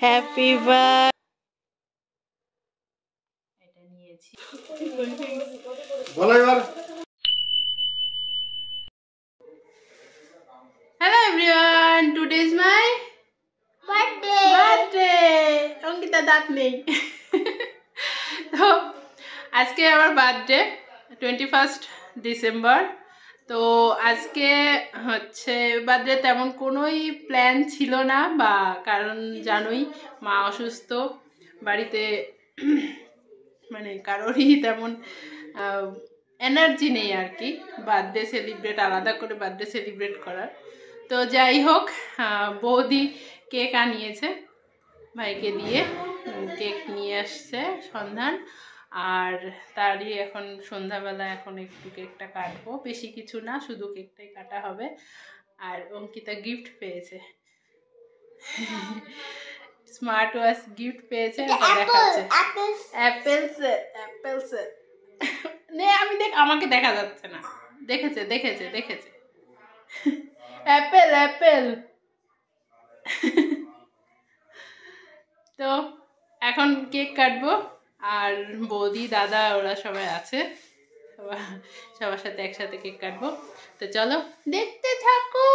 Happy birthday. এটা নিয়েছি। বলো এবার। Hello everyone, today is my birthday. Ankita দাঁত নেই। তো আজকে আমার বার্থডে 21 ডিসেম্বর। তো আজকে হচ্ছে বার্থডে তেমন কোনোই প্ল্যান ছিল না, বা কারণ জানোই মা অসুস্থ, বাড়িতে মানে কারোরই তেমন এনার্জি নেই আর কি বার্থডে সেলিব্রেট, আলাদা করে বার্থডে সেলিব্রেট করার। তো যাই হোক, বৌদি কেক আনিয়েছে, ভাইকে দিয়ে কেক নিয়ে আসছে সন্ধান, আর তারই এখন সন্ধ্যাবেলা এখন একটু কেকটা কাটবো, বেশি কিছু না, শুধু কেকটাই কাটা হবে। আর অঙ্কিতা গিফট পেয়েছে, স্মার্ট ওয়াচ গিফট পেয়েছে, দেখাচ্ছে অ্যাপেলস নে, আমি আমাকে দেখা যাচ্ছে না, দেখেছে দেখেছে দেখেছে অ্যাপেল। তো এখন কেক কাটবো, আর বৌদি দাদা ওরা সবাই আছে, সবার সাথে একসাথে কেক কাটবো। তো চলো দেখতে থাকো।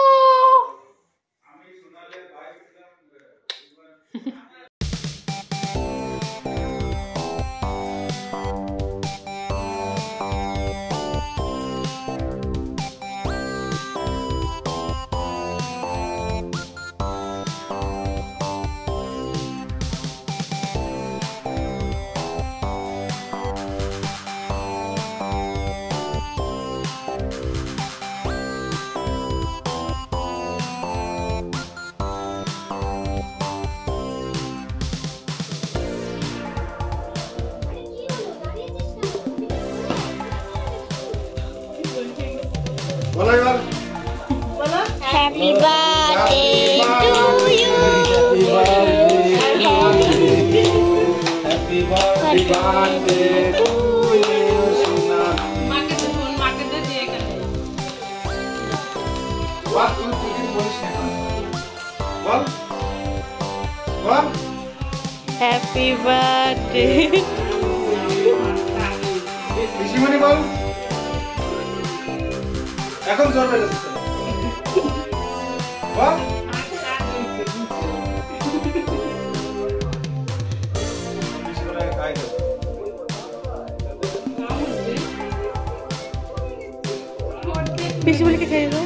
বলো এবার। বলো happy birthday to you. Happy birthday to you সোনা। মাকে তো ফোন, মাকে তো দিয়ে এখানে বল, তুই বলিস না। বল বল। Happy birthday. পিসিমণি বল। এখন জোর বেরোচ্ছে বল। বেশি বলে কে খাইবো?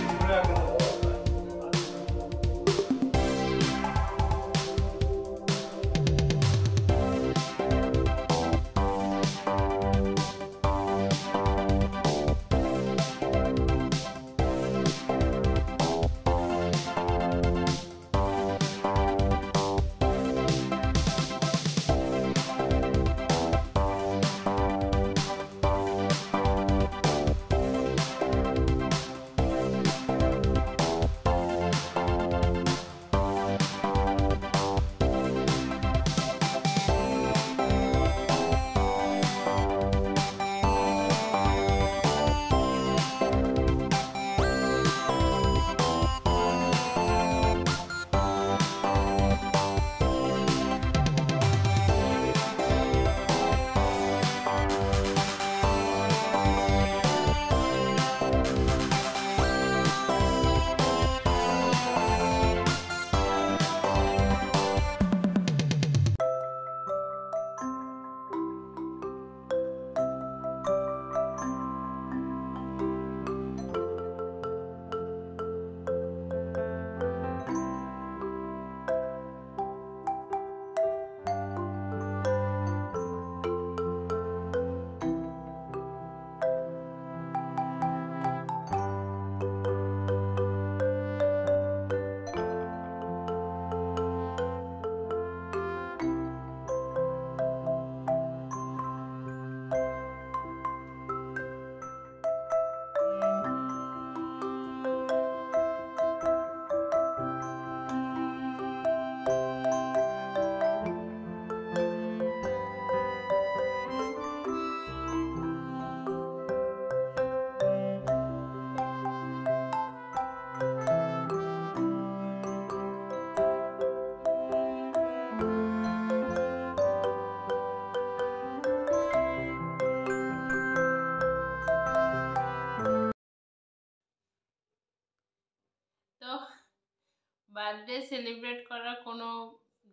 কোনো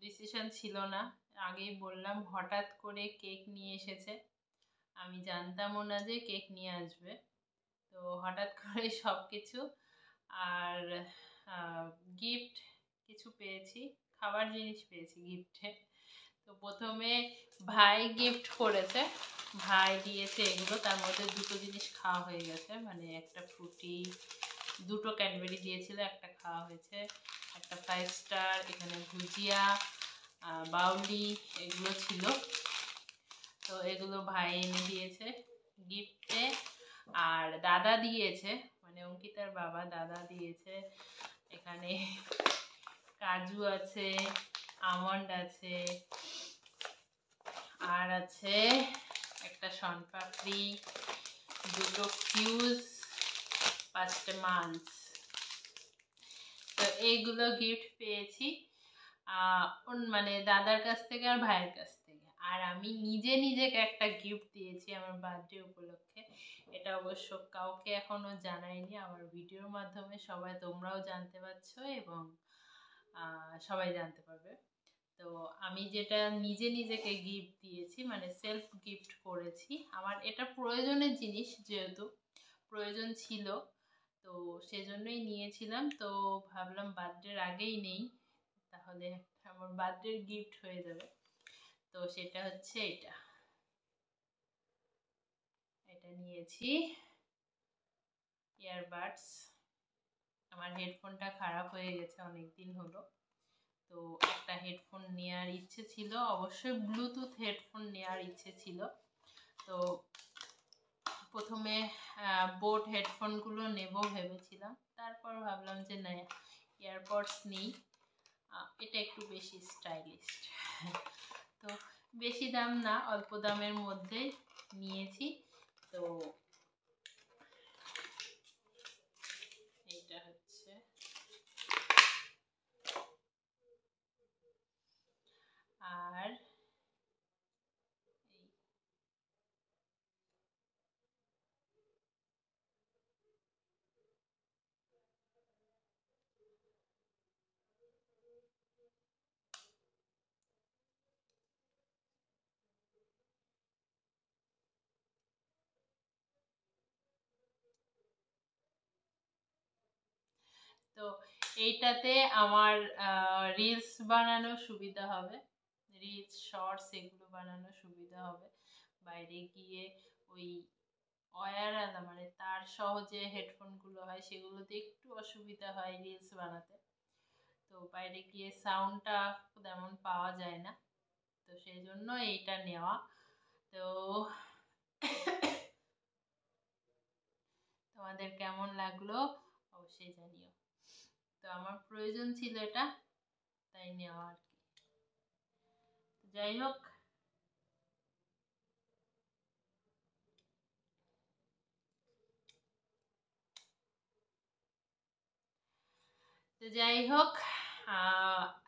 ডিসিশন ছিল না, আগেই বললাম হঠাৎ করে কেক নিয়ে এসেছে, আমি জানতামও না যে কেক নিয়ে আসবে। তো হঠাৎ করে সব কিছু, আর গিফট কিছু পেয়েছি, খাবার জিনিস পেয়েছি গিফটে। তো প্রথমে ভাই গিফট করেছে, ভাই দিয়েছে এগুলো, তার মধ্যে দুটো জিনিস খাওয়া হয়ে গেছে, মানে একটা ফ্রুটি, দুটো ক্যাডবেরি দিয়েছিল, একটা খাওয়া হয়েছে, একটা 5 স্টার, এখানে ভুজিয়া, বাউলি এগুলো ছিল। তো এগুলো ভাই এনে দিয়েছে গিফটে। আর দাদা দিয়েছে, মানে অঙ্কিতার বাবা দাদা দিয়েছে, এখানে কাজু আছে, আমন্ড আছে, আর আছে একটা শনপাপড়ি, দুটো ফিউজ, 5টে মাঞ্চ। তো এইগুলো গিফট পেয়েছি মানে দাদার কাছ থেকে আর ভাইয়ের কাছ থেকে। আর আমি নিজে নিজেকে একটা গিফট দিয়েছি আমার বার্থডে উপলক্ষে, এটা অবশ্য কাউকে এখনো জানাইনি, আমার ভিডিওর মাধ্যমে সবাই তোমরাও জানতে পারছো এবং সবাই জানতে পারবে। তো আমি যেটা নিজে নিজেকে গিফট দিয়েছি, মানে সেলফ গিফট করেছি, আমার এটা প্রয়োজনের জিনিস, যেহেতু প্রয়োজন ছিল তো সেজন্যই নিয়েছিলাম। তো ভাবলাম বার্থডের আগেই নেই, তাহলে আমার বার্থডের গিফট হয়ে যাবে। তো সেটা হচ্ছে এটা নিয়েছি, ইয়ারবাডস। আমার হেডফোনটা খারাপ হয়ে গেছে অনেক দিন হলো, তো একটা হেডফোন নেওয়ার ইচ্ছে ছিল, অবশ্যই ব্লুটুথ হেডফোন নেওয়ার ইচ্ছে ছিল। তো প্রথমে বোট হেডফোনগুলো নেব ভেবেছিলাম, তারপর ভাবলাম যে না, ইয়ারপডস নিই, এটা একটু বেশি স্টাইলিস্ট। তো বেশি দাম না, অল্প দামের মধ্যে নিয়েছি। তো এইটা হচ্ছে, আর তো এইটাতে আমার রিলস বানানো সুবিধা হবে, রিলস শর্টস এগুলো বানানো সুবিধা হবে। বাইরে গিয়ে ওই ওয়্যারওয়ালা মানে তার সহ যে হেডফোনগুলো হয় সেগুলোতে একটু অসুবিধা হয় রিলস বানাতে, তো বাইরে গিয়ে সাউন্ডটা তেমন পাওয়া যায় না, তো সেই জন্য এইটা নেওয়া। তো তোমাদের কেমন লাগলো অবশ্যই জানিও। তো আমার প্রয়োজন ছিল এটা, তাই নেওয়া আর কি। যাই হোক,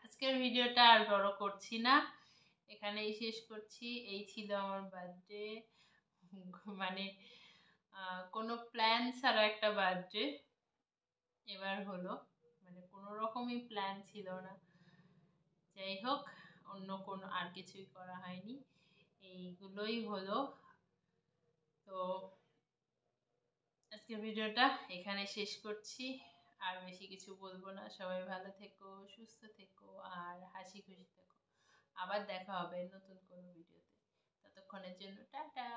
আজকের ভিডিওটা আর বড় করছি না, এখানেই শেষ করছি। এই ছিল আমার বার্থডে, মানে কোনো প্ল্যান ছাড়া একটা বার্থডে এবার হলো, মানে কোনো রকমই প্ল্যান ছিল না। যাই হোক, অন্য কোনো আর কিছুই করা হয়নি, এইগুলোই হলো। তো আজকের ভিডিওটা এখানে শেষ করছি, আর বেশি কিছু বলবো না। সবাই ভালো থেকো, সুস্থ থেকো, আর হাসি খুশি থেকো। আবার দেখা হবে নতুন কোনো ভিডিওতে, ততক্ষণের জন্য টাটা।